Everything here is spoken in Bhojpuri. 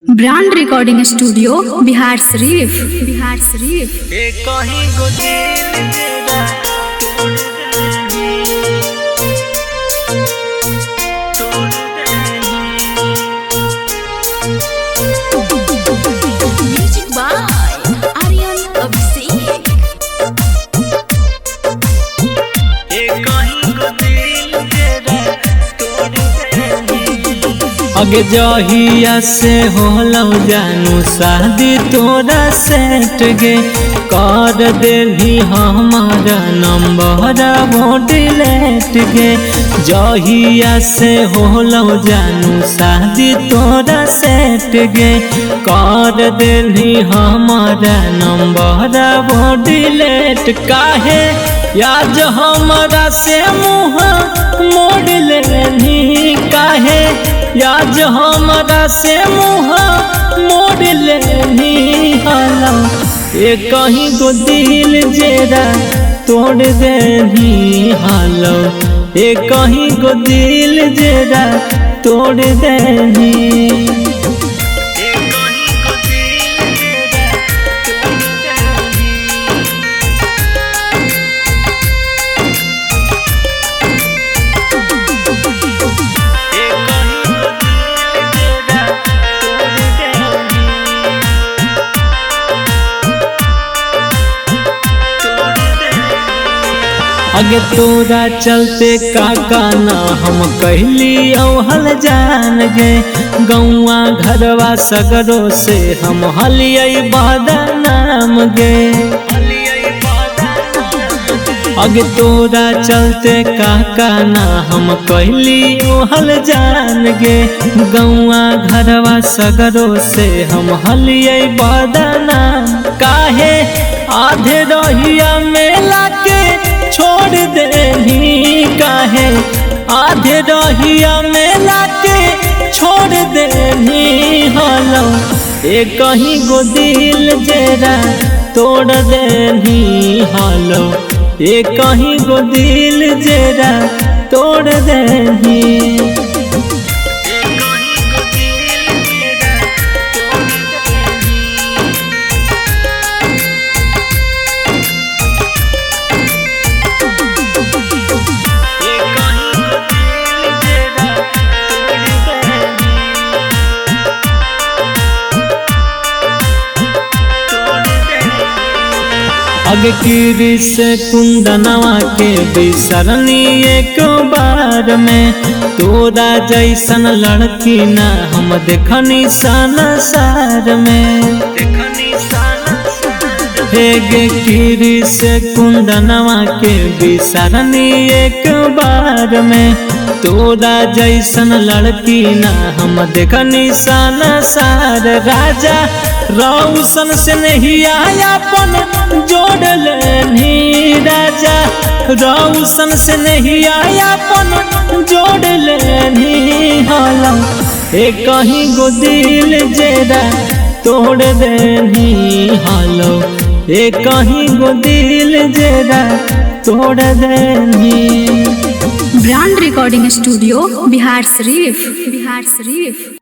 Brand recording studio Bihar Sharif. Bihar Sharif कहीं गो दिल मेरा तोड़ देनी। Music by Aryan Abhishek. कहीं गो दिल मेरा तोड़ देनी। अगे जहिया से होलौ जानू शादी तोरा सेट गे कर देली हमारा नंबर वो डिलीट गे। जहिया से होलौ जानू शादी तोरा सेट गे कर देली हमारा नंबर वो डिलीट। काहे याद हमारा से मुँह मोड़ लेनी, काहे याद हमारा से मुँह मोड़ लेनी। हालो ये कहीं गो दिल जेरा तोड़ देनी। हालो ये कहीं गो दिल जेरा तोड़ देनी। कहीं गो दिल मेरा तोड़ अगे तोरा चलते काका ना हम कहली औहल जान गे। गौआ घरवा सगरों से हम हलियै बदनाम गे। अगे तोरा चलते काका ना हम कहली औहल जान गे। गौआ घरवा सगरों से हम हलियै बदनाम। काहे आधे रहिया मेला के छोड़ देनी, काहे आधे रहिया मेला के छोड़ देनी। हालो ये कहीं गो दिल जेरा तोड़ देनी। हालो ये कहीं गो दिल जेरा तोड़ देनी। अगे कीरी से कुंदनवा के बिसरनी एक बार में। तोरा जैसन लड़की ना हम देखनी संसार में। हे गे कीरी से कुंदनवा के बिसरनी एक बार में। तोरा जैसन लड़की ना हम देखनी संसार। राजा रौशन से नहीं आया अपन जोड़ लेनी। राजा रौशन से नहीं आया अपन जोड़ लेनी। हालो ये कहीं गो दिल जेरा तोड़ देनी। हालो ये कहीं गो दिल जेरा तोड़ देनी। Brand recording studio Bihar Sharif. Bihar Sharif.